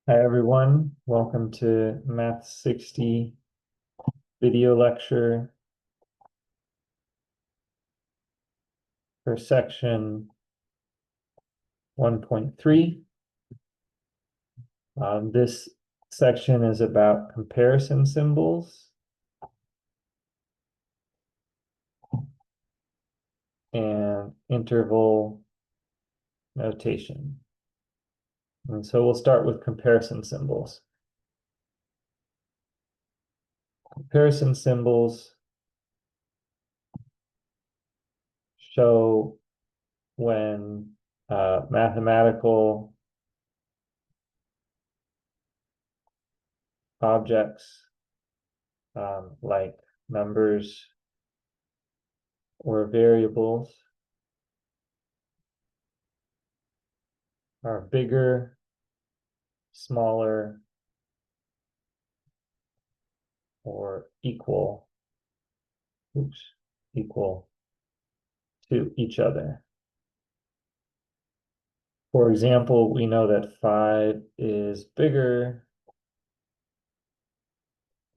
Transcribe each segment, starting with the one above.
Hi, everyone. Welcome to Math 60 video lecture for section 1.3. This section is about comparison symbols and interval notation. And so we'll start with comparison symbols. Comparison symbols show when mathematical objects like numbers or variables are bigger, smaller, or equal to each other. For example, we know that 5 is bigger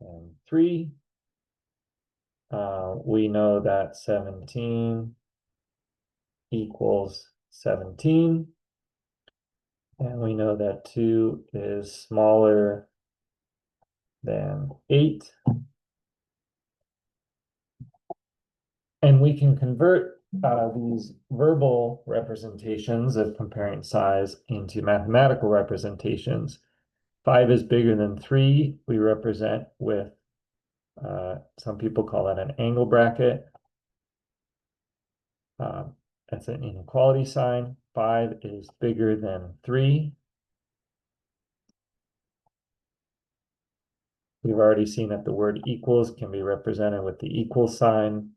than 3. We know that 17 equals 17. And we know that 2 is smaller than 8. And we can convert these verbal representations of comparing size into mathematical representations. 5 is bigger than 3. We represent with, some people call that an angle bracket. That's an inequality sign. 5 is bigger than 3. We've already seen that the word equals can be represented with the equal sign.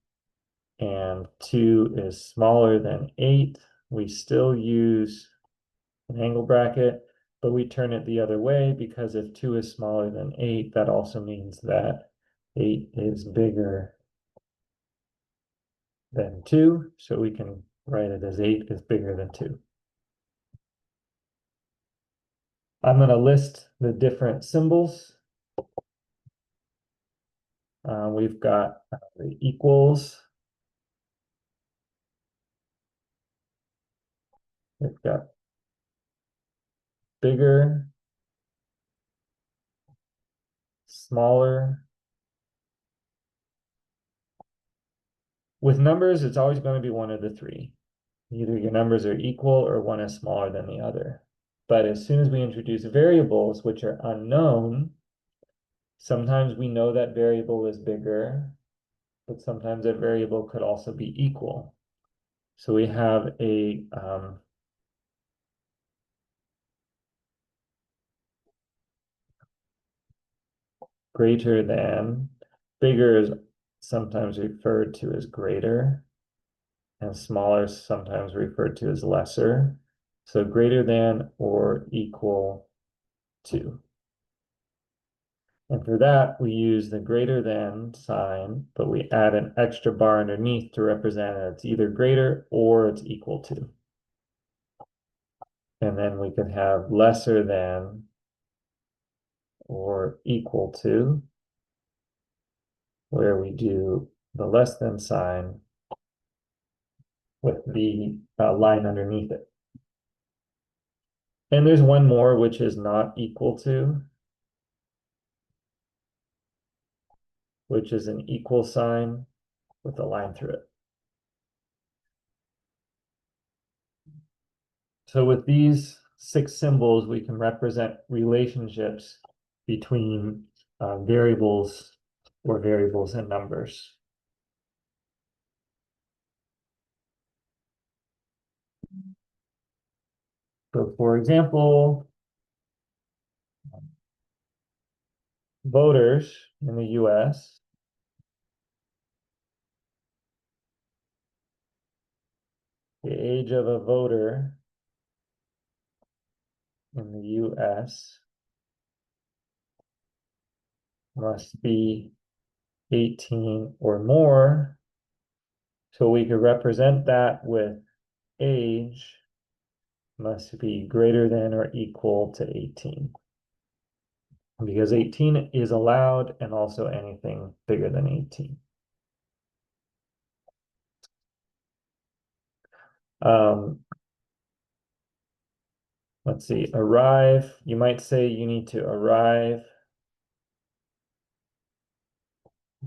And 2 is smaller than 8. We still use an angle bracket, but we turn it the other way, because if 2 is smaller than 8, that also means that 8 is bigger than 2. So we can write it as 8 is bigger than 2. I'm going to list the different symbols. We've got the equals. We've got bigger, smaller. With numbers, it's always going to be one of the three. Either your numbers are equal or one is smaller than the other. But as soon as we introduce variables, which are unknown, sometimes we know that variable is bigger, but sometimes that variable could also be equal. So we have a greater than. Bigger is sometimes referred to as greater, and smaller is sometimes referred to as lesser. So greater than or equal to. And for that, we use the greater than sign, but we add an extra bar underneath to represent that it's either greater or it's equal to. And then we can have lesser than or equal to, where we do the less than sign with the line underneath it. And there's one more, which is not equal to, which is an equal sign with a line through it. So with these 6 symbols, we can represent relationships between variables or variables and numbers. So for example, voters in the US the age of a voter in the US must be 18 or more. So we could represent that with age must be greater than or equal to 18. because 18 is allowed and also anything bigger than 18. Let's see, arrive. You might say you need to arrive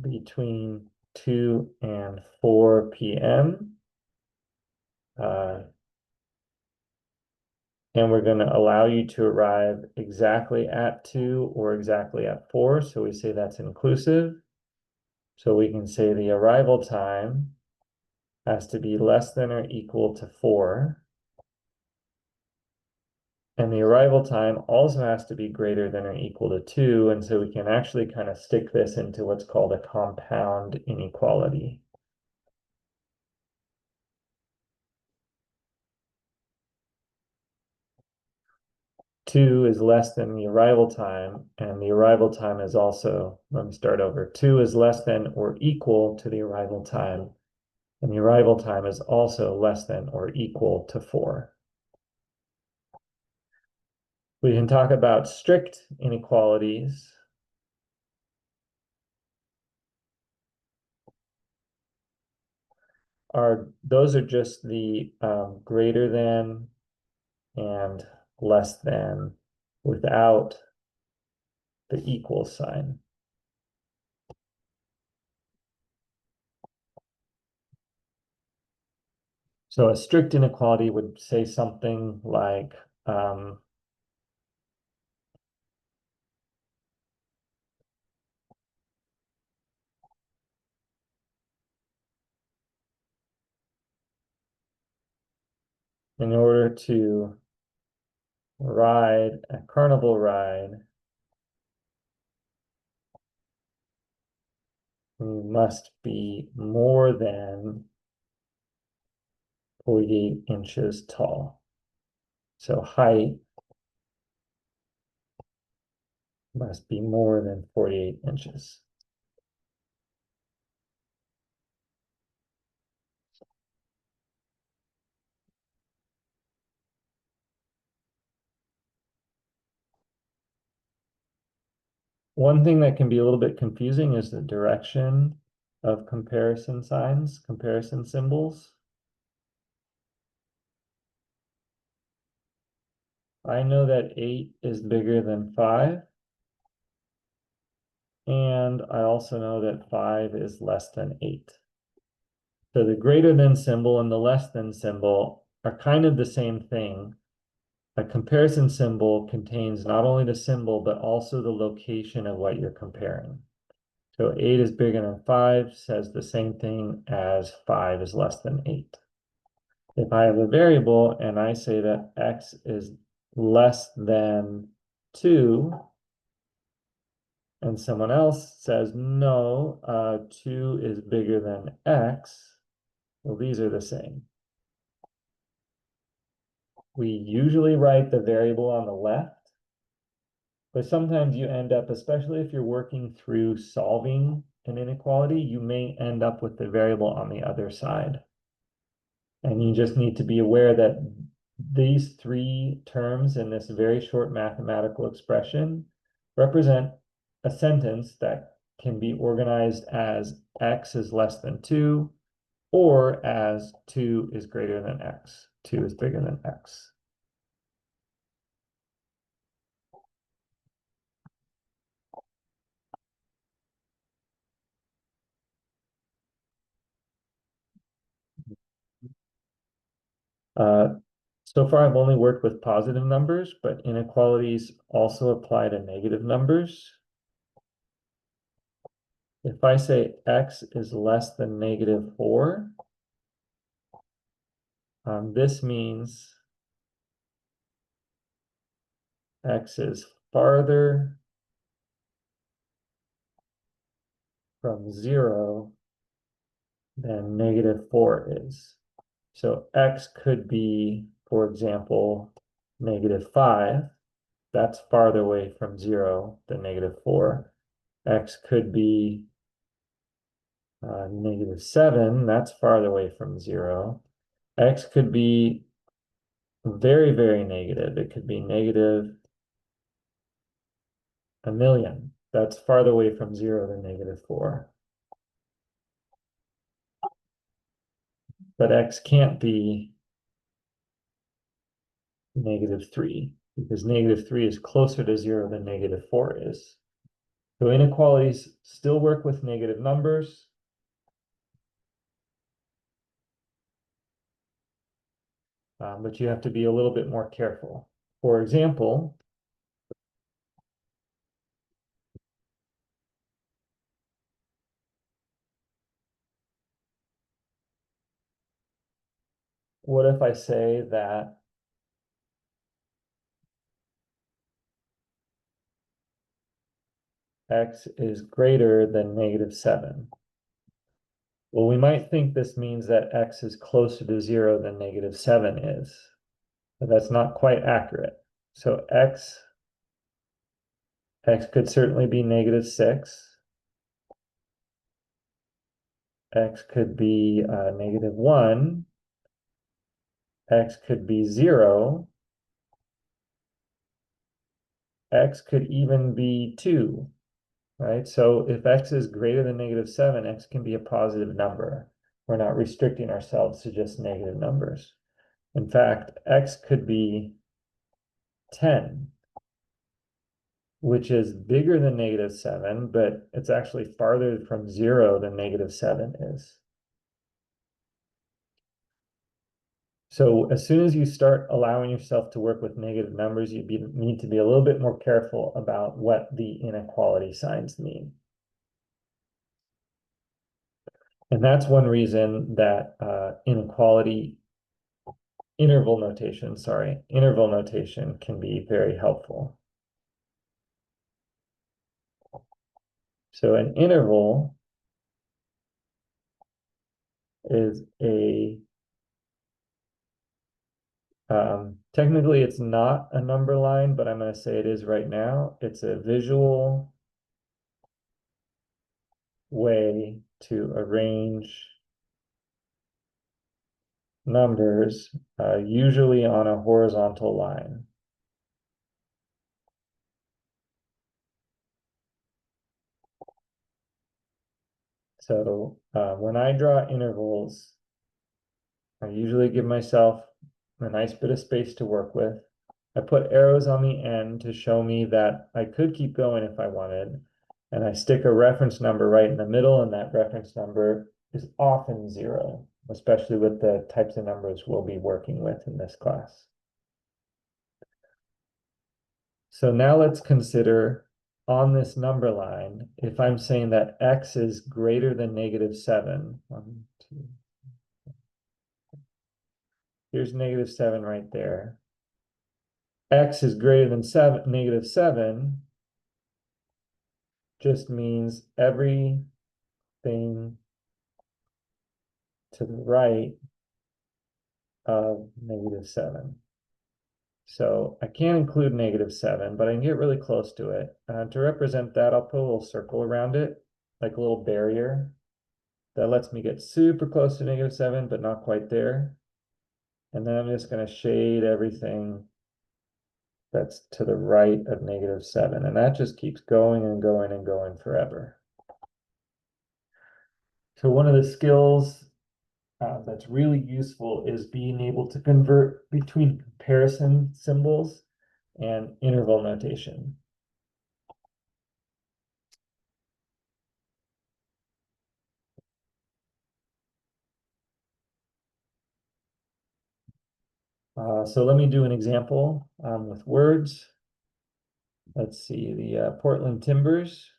between 2 and 4 p.m. And we're going to allow you to arrive exactly at 2 or exactly at 4. So we say that's inclusive. So we can say the arrival time has to be less than or equal to 4. And the arrival time also has to be greater than or equal to 2. And so we can actually kind of stick this into what's called a compound inequality. Two is less than the arrival time, and the arrival time is also, let me start over. 2 is less than or equal to the arrival time, and the arrival time is also less than or equal to 4. We can talk about strict inequalities. Those are just the greater than and less than without the equal sign. So a strict inequality would say something like, in order to ride a carnival ride, we must be more than 48 inches tall. So height must be more than 48 inches. One thing that can be a little bit confusing is the direction of comparison signs, comparison symbols. I know that 8 is bigger than 5. And I also know that 5 is less than 8. So the greater than symbol and the less than symbol are kind of the same thing. A comparison symbol contains not only the symbol, but also the location of what you're comparing. So 8 is bigger than 5 says the same thing as 5 is less than 8. If I have a variable and I say that x is less than 2, and someone else says, no, 2 is bigger than x, well, these are the same. We usually write the variable on the left, but sometimes you end up, especially if you're working through solving an inequality, you may end up with the variable on the other side. And you just need to be aware that these 3 terms in this very short mathematical expression represent a sentence that can be organized as x is less than 2 or as 2 is greater than x. 2 is bigger than x. So far, I've only worked with positive numbers, but inequalities also apply to negative numbers. If I say x is less than -4, this means x is farther from 0 than -4 is. So x could be, for example, -5. That's farther away from 0 than -4. X could be -7. That's farther away from 0. X could be very, very negative. It could be negative a million. That's farther away from 0 than -4. But x can't be -3 because -3 is closer to 0 than -4 is. So inequalities still work with negative numbers. But you have to be a little bit more careful. For example, what if I say that x is greater than -7? Well, we might think this means that x is closer to 0 than -7 is, but that's not quite accurate. So x could certainly be -6. X could be -1. X could be 0. X could even be 2. Right? So if x is greater than -7, x can be a positive number. We're not restricting ourselves to just negative numbers. In fact, x could be 10, which is bigger than -7, but it's actually farther from 0 than -7 is. So as soon as you start allowing yourself to work with negative numbers, you need to be a little bit more careful about what the inequality signs mean. And that's one reason that interval notation can be very helpful. So an interval is technically it's not a number line, but I'm going to say it is right now. It's a visual way to arrange numbers, usually on a horizontal line. So when I draw intervals, I usually give myself a nice bit of space to work with. I put arrows on the end to show me that I could keep going if I wanted. And I stick a reference number right in the middle, and that reference number is often 0, especially with the types of numbers we'll be working with in this class. So now let's consider on this number line, if I'm saying that x is greater than -7, 1, 2, here's -7 right there. X is greater than -7 just means everything to the right of -7. So I can't include -7, but I can get really close to it. To represent that, I'll put a little circle around it, like a little barrier. That lets me get super close to -7, but not quite there. And then I'm just going to shade everything that's to the right of -7. And that just keeps going and going and going forever. So one of the skills that's really useful is being able to convert between comparison symbols and interval notation. So let me do an example with words. Let's see, the Portland Timbers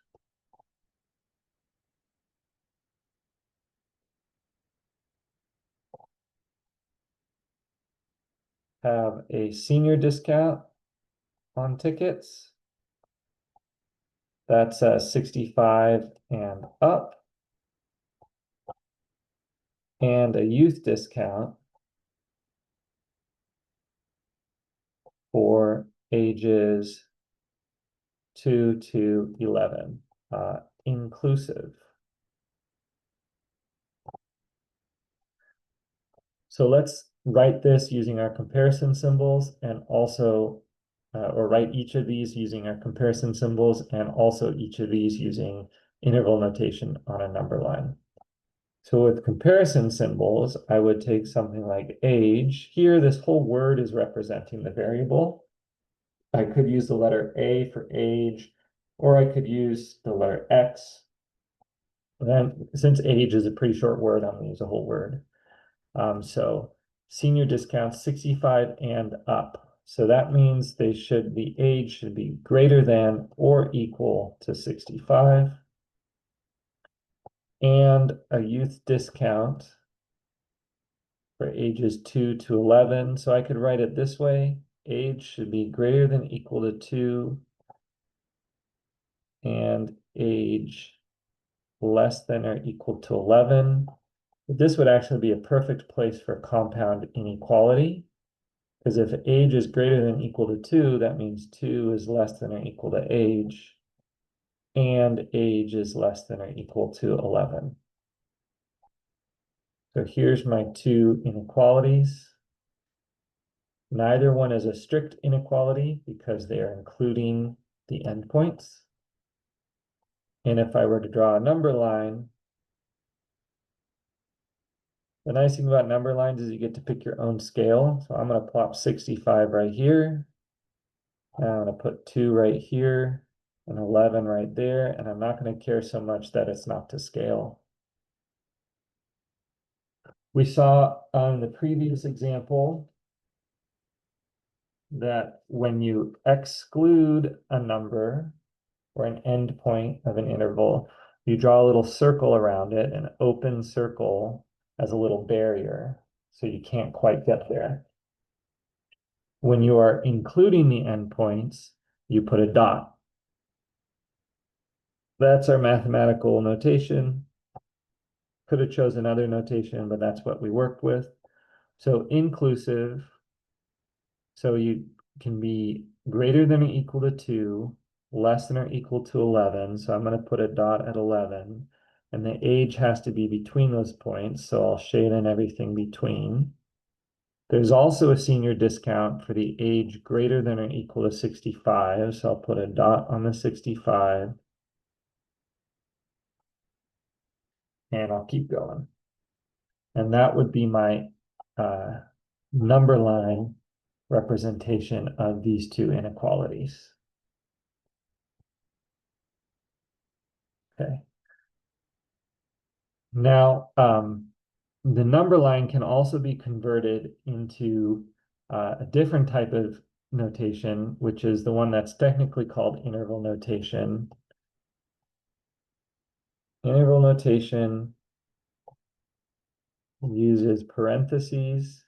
have a senior discount on tickets. That's 65 and up, and a youth discount for ages 2 to 11, inclusive. So let's write this using our comparison symbols and also or write each of these using our comparison symbols, and also each of these using interval notation on a number line. So with comparison symbols, I would take something like age. Here, this whole word is representing the variable. I could use the letter A for age, or I could use the letter X. And then, since age is a pretty short word, I'm going to use a whole word. So senior discount 65 and up. So that means the age should be greater than or equal to 65. And a youth discount for ages 2 to 11. So I could write it this way. Age should be greater than or equal to 2, and age less than or equal to 11. This would actually be a perfect place for compound inequality, because if age is greater than or equal to 2, that means 2 is less than or equal to age, and age is less than or equal to 11. So here's my two inequalities. Neither one is a strict inequality because they are including the endpoints. And if I were to draw a number line, the nice thing about number lines is you get to pick your own scale. So I'm going to plop 65 right here. Now I'm going to put 2 right here and 11 right there. And I'm not going to care so much that it's not to scale. We saw on the previous example that when you exclude a number or an endpoint of an interval, you draw a little circle around it, an open circle as a little barrier, so you can't quite get there. When you are including the endpoints, you put a dot. That's our mathematical notation. Could have chosen another notation, but that's what we worked with. So inclusive, so you can be greater than or equal to 2, less than or equal to 11. So I'm going to put a dot at 11. And the age has to be between those points, so I'll shade in everything between. There's also a senior discount for the age greater than or equal to 65, so I'll put a dot on the 65. And I'll keep going. And that would be my number line representation of these two inequalities. Okay. Now, the number line can also be converted into a different type of notation, which is the one that's technically called interval notation. Interval notation uses parentheses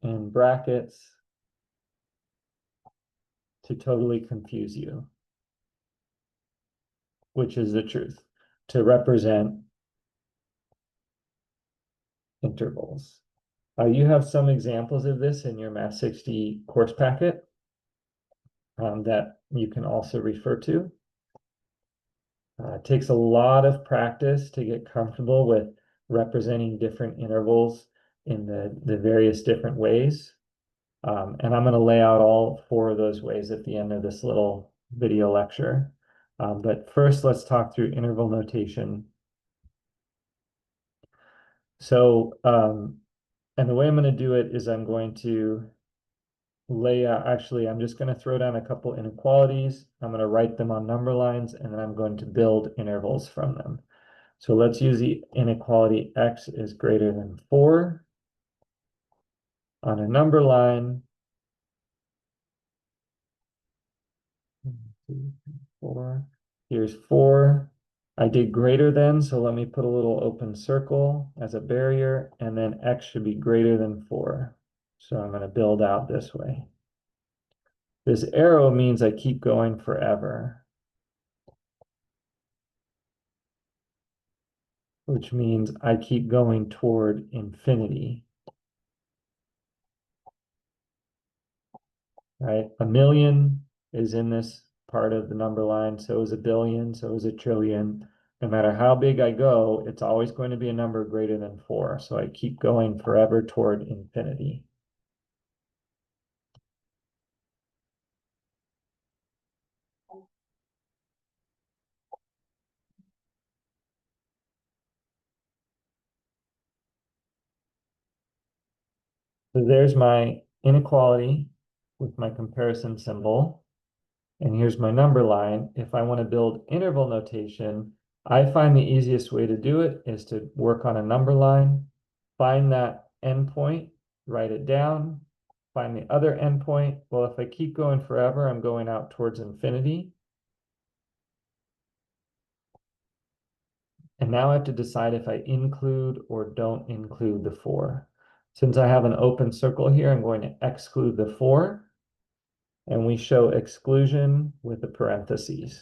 and brackets to totally confuse you, which is the truth, to represent intervals. You have some examples of this in your Math 60 course packet that you can also refer to. It takes a lot of practice to get comfortable with representing different intervals in the various different ways. And I'm going to lay out all 4 of those ways at the end of this little video lecture. But first, let's talk through interval notation. So, and the way I'm going to do it is I'm going to lay out, actually, I'm just going to throw down a couple inequalities. I'm going to write them on number lines, and then I'm going to build intervals from them. So let's use the inequality x is greater than 4 on a number line. 1, 2, 3, 4. Here's 4. I did greater than, so let me put a little open circle as a barrier, and then x should be greater than 4. So I'm going to build out this way. This arrow means I keep going forever, which means I keep going toward infinity. Right? A million is in this part of the number line, so is a billion, so is a trillion. No matter how big I go, it's always going to be a number greater than 4. So I keep going forever toward infinity. So there's my inequality with my comparison symbol. And here's my number line. If I want to build interval notation, I find the easiest way to do it is to work on a number line, find that endpoint, write it down, find the other endpoint. Well, if I keep going forever, I'm going out towards infinity. And now I have to decide if I include or don't include the 4. Since I have an open circle here, I'm going to exclude the 4. And we show exclusion with the parentheses.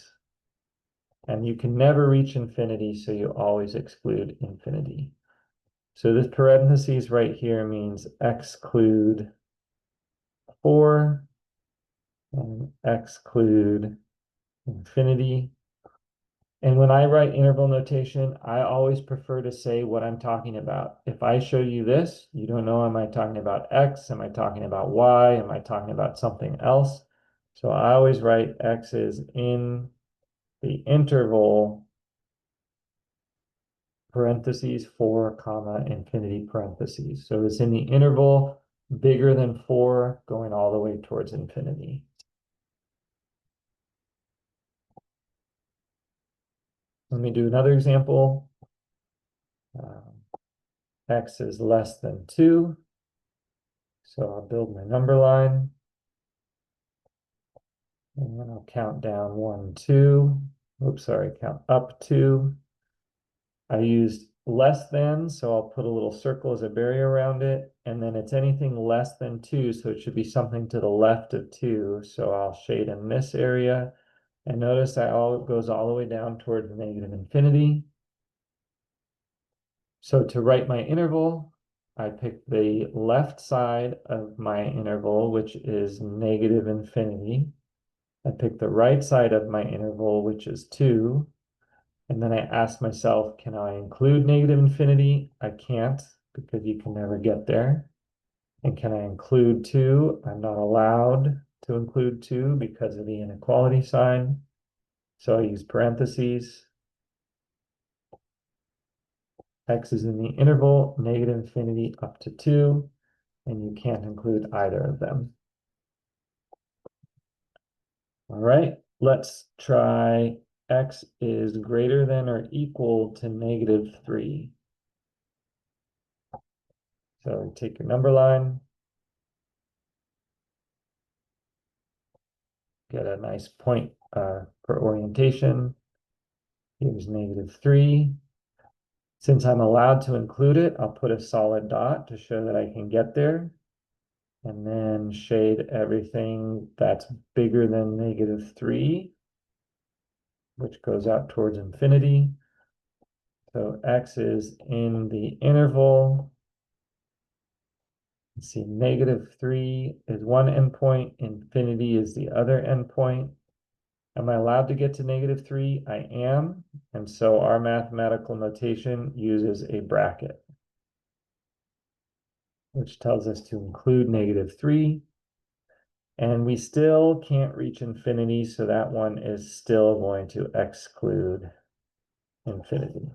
And you can never reach infinity, so you always exclude infinity. So this parentheses right here means exclude 4 and exclude infinity. And when I write interval notation, I always prefer to say what I'm talking about. If I show you this, you don't know, am I talking about X? Am I talking about Y? Am I talking about something else? So I always write X is in the interval parentheses 4 comma infinity parentheses. So it's in the interval bigger than 4 going all the way towards infinity. Let me do another example. X is less than 2. So I'll build my number line. And then I'll count down 1, 2. Oops, sorry, count up 2. I used less than, so I'll put a little circle as a barrier around it. And then it's anything less than 2, so it should be something to the left of 2. So I'll shade in this area. And notice that it goes all the way down towards negative infinity. So to write my interval, I pick the left side of my interval, which is negative infinity. I pick the right side of my interval, which is 2. And then I ask myself, can I include negative infinity? I can't, because you can never get there. And can I include 2? I'm not allowed to include 2 because of the inequality sign. So I use parentheses. X is in the interval, negative infinity up to 2, and you can't include either of them. All right, let's try X is greater than or equal to negative 3. So take your number line, get a nice point for orientation. Here's negative 3. Since I'm allowed to include it, I'll put a solid dot to show that I can get there. And then shade everything that's bigger than negative 3, which goes out towards infinity. So X is in the interval. Let's see, negative 3 is one endpoint, infinity is the other endpoint. Am I allowed to get to negative 3? I am. And so our mathematical notation uses a bracket, which tells us to include negative 3. And we still can't reach infinity, so that one is still going to exclude infinity.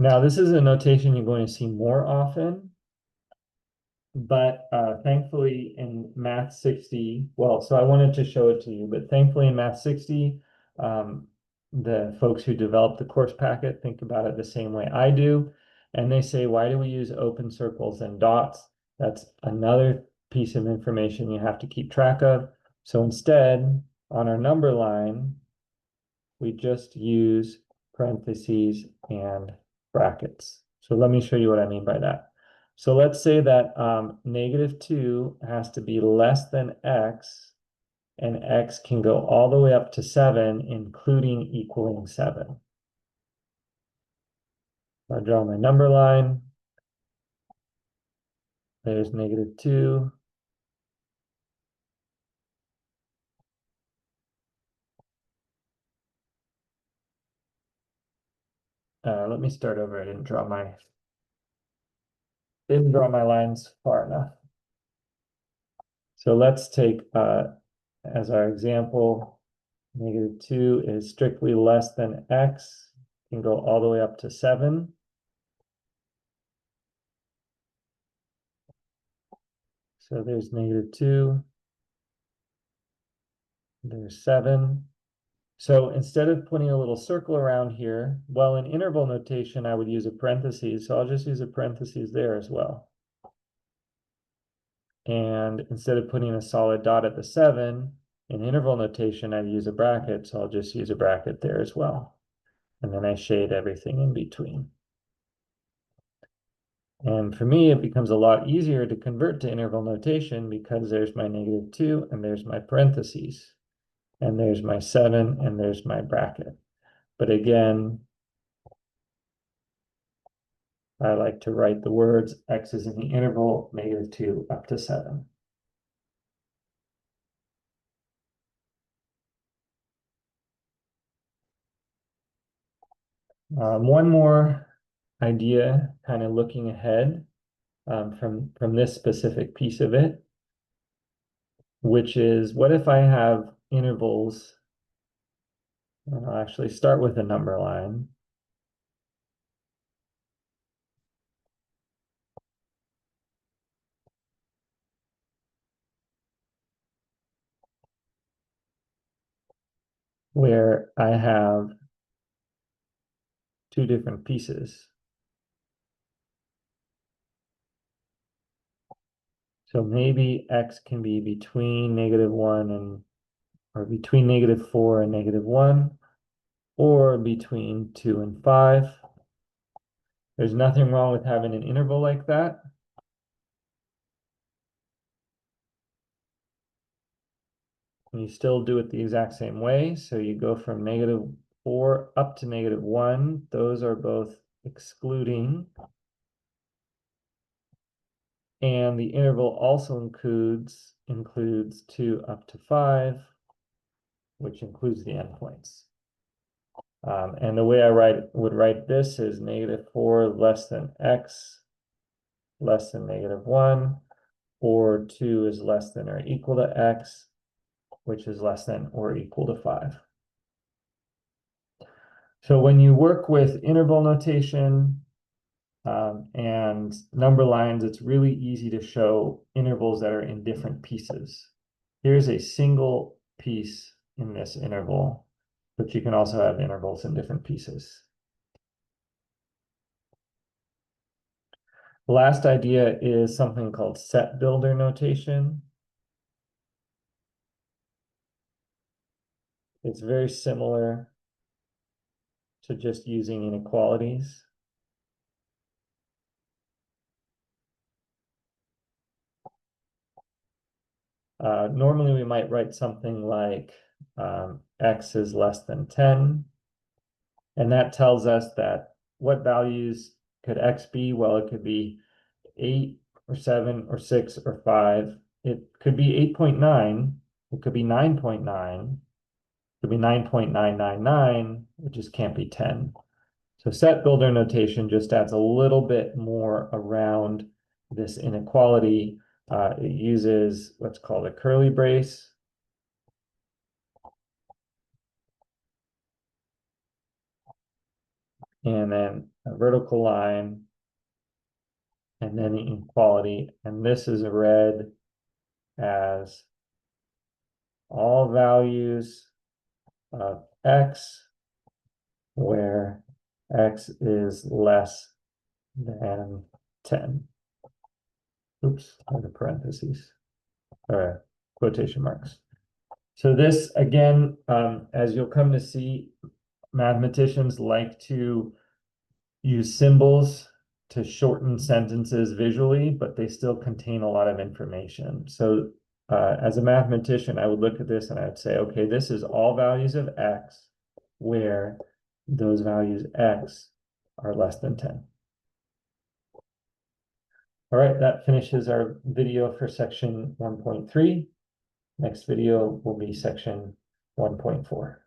Now, this is a notation you're going to see more often, but thankfully in Math 60, well, so I wanted to show it to you, but thankfully in Math 60, the folks who developed the course packet think about it the same way I do. And they say, why do we use open circles and dots? That's another piece of information you have to keep track of. So instead, on our number line, we just use parentheses and brackets. So let me show you what I mean by that. So let's say that negative 2 has to be less than x, and x can go all the way up to 7, including equaling 7. I'll draw my number line. There's negative 2. Let me start over. I didn't draw my lines far enough. So let's take as our example -2 is strictly less than x, can go all the way up to 7. So there's -2, there's 7. So instead of putting a little circle around here, well, in interval notation, I would use a parentheses, so I'll just use a parentheses there as well. And instead of putting a solid dot at the 7, in interval notation, I'd use a bracket, so I'll just use a bracket there as well. And then I shade everything in between. And for me, it becomes a lot easier to convert to interval notation because there's my -2 and there's my parentheses. And there's my 7 and there's my bracket. But again, I like to write the words x is in the interval -2 up to 7. One more idea, kind of looking ahead from this specific piece of it, which is what if I have intervals, and I'll actually start with a number line. Where I have two different pieces. So maybe x can be between -1 and, or between -4 and -1, or between 2 and 5. There's nothing wrong with having an interval like that. And you still do it the exact same way. So you go from -4 up to -1. Those are both excluding. And the interval also includes 2 up to 5, which includes the endpoints. And the way I would write this is -4 less than x less than -1, or 2 is less than or equal to x, which is less than or equal to 5. So when you work with interval notation and number lines, it's really easy to show intervals that are in different pieces. Here's a single piece in this interval, but you can also have intervals in different pieces. The last idea is something called set builder notation. It's very similar to just using inequalities. Normally we might write something like x is less than 10. And that tells us that what values could x be? Well, it could be 8 or 7 or 6 or 5. It could be 8.9. It could be 9.9. It could be 9.999. It just can't be 10. So set builder notation just adds a little bit more around this inequality. It uses what's called a curly brace. And then a vertical line, and then the inequality. And this is read as all values of x where x is less than 10. Oops, under parentheses, or quotation marks. So this, again, as you'll come to see, mathematicians like to use symbols to shorten sentences visually, but they still contain a lot of information. So as a mathematician, I would look at this and I would say, okay, this is all values of x where those values x are less than 10. All right, that finishes our video for section 1.3. Next video will be section 1.4.